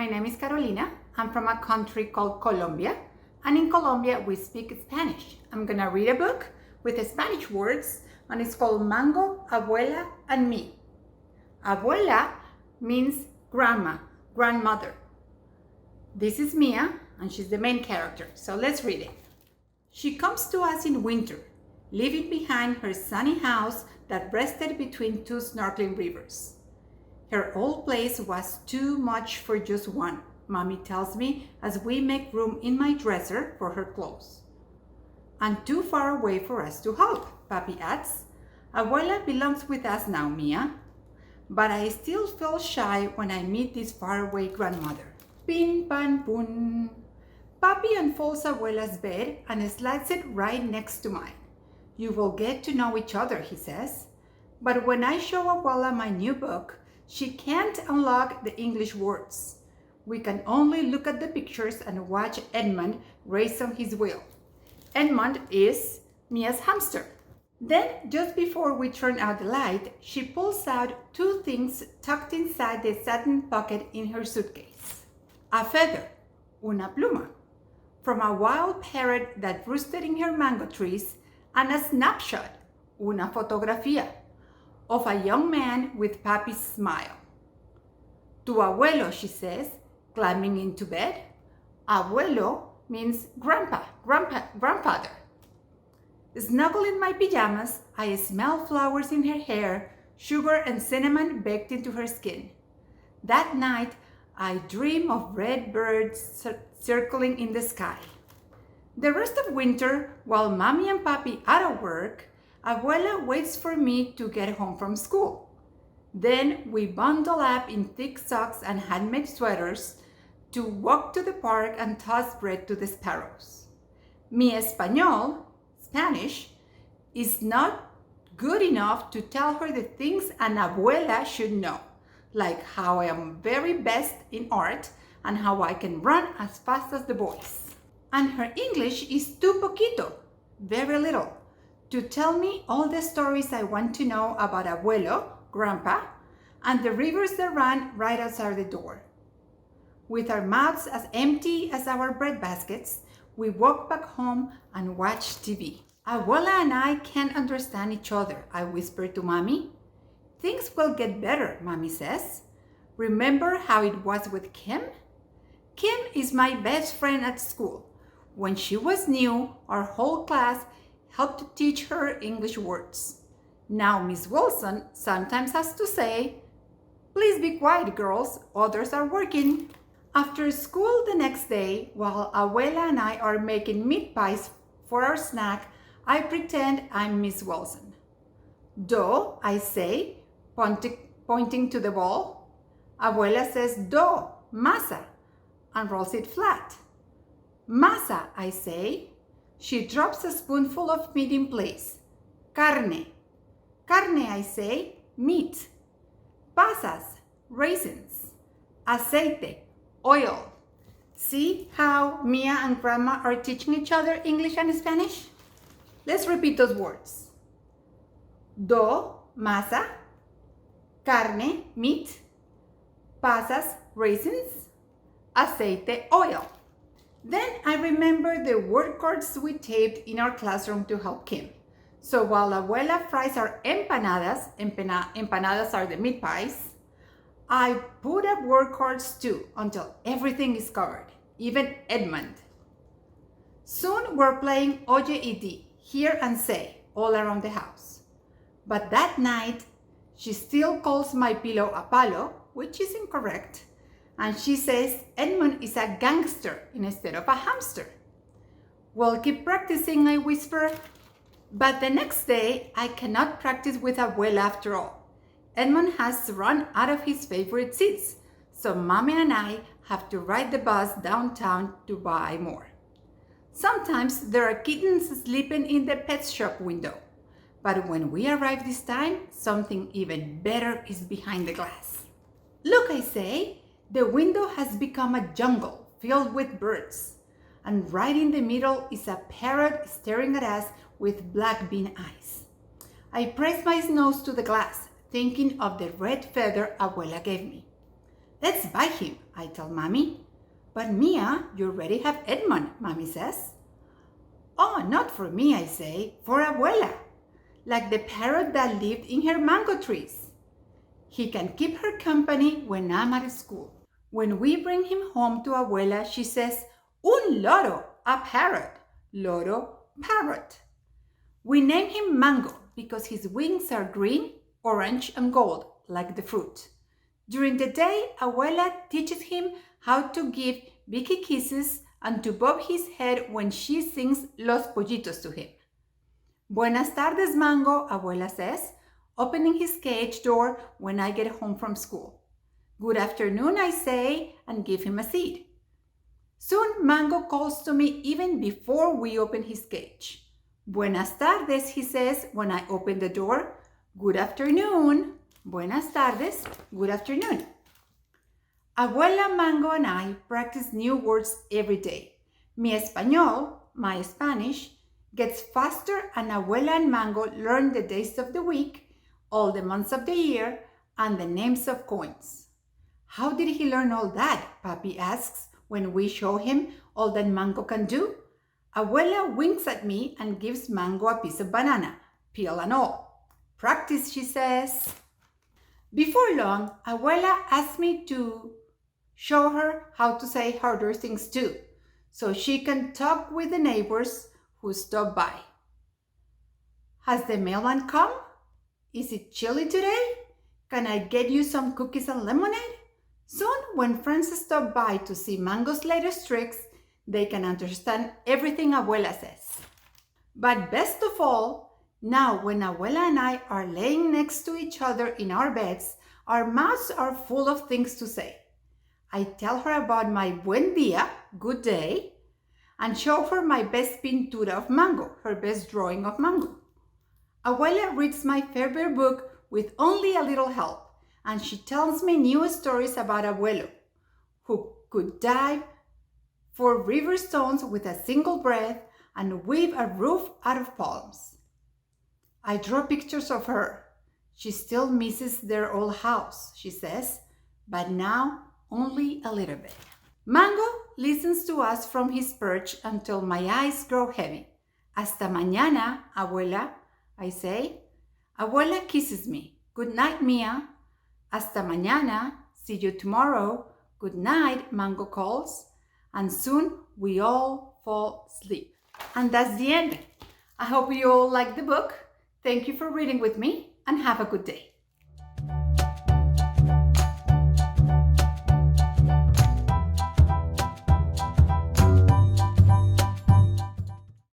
My name is Carolina. I'm from a country called Colombia, and in Colombia we speak Spanish. I'm gonna read a book with Spanish words, and it's called Mango, Abuela, and Me. Abuela means grandma, grandmother. This is Mia, and she's the main character, so let's read it. She comes to us in winter, leaving behind her sunny house that rested between two snorkeling rivers. Her old place was too much for just one, Mommy tells me as we make room in my dresser for her clothes. And too far away for us to help, Papi adds. Abuela belongs with us now, Mia. But I still feel shy when I meet this faraway grandmother. Pin pan pun. Papi unfolds Abuela's bed and slides it right next to mine. You will get to know each other, he says. But when I show Abuela my new book, she can't unlock the English words. We can only look at the pictures and watch Edmund race on his wheel. Edmund is Mia's hamster. Then, just before we turn out the light, she pulls out two things tucked inside the satin pocket in her suitcase. A feather, una pluma, from a wild parrot that roosted in her mango trees, and a snapshot, una fotografía, of a young man with Papi's smile. Tu abuelo, she says, climbing into bed. Abuelo means grandfather. Snuggled in my pajamas, I smell flowers in her hair, sugar and cinnamon baked into her skin. That night, I dream of red birds circling in the sky. The rest of winter, while Mommy and Papi are at work, Abuela waits for me to get home from school. Then we bundle up in thick socks and handmade sweaters to walk to the park and toss bread to the sparrows. Mi español, Spanish, is not good enough to tell her the things an abuela should know, like how I am very best in art and how I can run as fast as the boys. And her English is too poquito, very little, to tell me all the stories I want to know about abuelo, grandpa, and the rivers that run right outside the door. With our mouths as empty as our bread baskets, we walk back home and watch TV. Abuela and I can't understand each other, I whisper to Mommy. Things will get better, Mommy says. Remember how it was with Kim? Kim is my best friend at school. When she was new, our whole class helped to teach her English words. Now Miss Wilson sometimes has to say, "Please be quiet, girls, others are working." After school the next day, while Abuela and I are making meat pies for our snack, I pretend I'm Miss Wilson. Do, I say, pointing to the bowl. Abuela says, do, masa, and rolls it flat. Masa, I say. She drops a spoonful of meat in place. Carne. Carne, I say. Meat. Pasas. Raisins. Aceite. Oil. See how Mia and Grandma are teaching each other English and Spanish? Let's repeat those words. Do, masa. Carne, meat. Pasas, raisins. Aceite, oil. Then I remember the word cards we taped in our classroom to help Kim. So while Abuela fries our empanadas, empanadas are the meat pies, I put up word cards too until everything is covered, even Edmund. Soon we're playing Oye y Di, hear and say, all around the house. But that night, she still calls my pillow a palo, which is incorrect, and she says Edmund is a gangster instead of a hamster. We'll keep practicing, I whisper. But the next day, I cannot practice with Abuela after all. Edmund has run out of his favorite seats, so Mommy and I have to ride the bus downtown to buy more. Sometimes there are kittens sleeping in the pet shop window. But when we arrive this time, something even better is behind the glass. Look, I say, the window has become a jungle filled with birds. And right in the middle is a parrot staring at us with black bean eyes. I press my nose to the glass, thinking of the red feather Abuela gave me. Let's buy him, I tell Mommy. But Mia, you already have Edmund, Mommy says. Oh, not for me, I say, for Abuela, like the parrot that lived in her mango trees. He can keep her company when I'm at school. When we bring him home to Abuela, she says, un loro, a parrot, loro, parrot. We name him Mango because his wings are green, orange, and gold, like the fruit. During the day, Abuela teaches him how to give Vicky kisses and to bob his head when she sings Los Pollitos to him. Buenas tardes, Mango, Abuela says, opening his cage door when I get home from school. Good afternoon, I say, and give him a seed. Soon, Mango calls to me even before we open his cage. Buenas tardes, he says when I open the door. Good afternoon. Buenas tardes, good afternoon. Abuela, Mango, and I practice new words every day. Mi español, my Spanish, gets faster, and Abuela and Mango learn the days of the week, all the months of the year, and the names of coins. How did he learn all that? Papi asks when we show him all that Mango can do. Abuela winks at me and gives Mango a piece of banana, peel and all. Practice, she says. Before long, Abuela asked me to show her how to say harder things too, so she can talk with the neighbors who stop by. Has the mailman come? Is it chilly today? Can I get you some cookies and lemonade? Soon, when friends stop by to see Mango's latest tricks, they can understand everything Abuela says. But best of all, now when Abuela and I are laying next to each other in our beds, our mouths are full of things to say. I tell her about my buen dia, good day, and show her my best pintura of Mango, her best drawing of Mango. Abuela reads my favorite book with only a little help, and she tells me new stories about Abuelo, who could dive for river stones with a single breath and weave a roof out of palms. I draw pictures of her. She still misses their old house, she says, but now only a little bit. Mango listens to us from his perch until my eyes grow heavy. Hasta mañana, Abuela, I say. Abuela kisses me. Good night, Mia. Hasta mañana. See you tomorrow. Good night, Mango calls. And soon we all fall asleep. And that's the end. I hope you all liked the book. Thank you for reading with me and have a good day.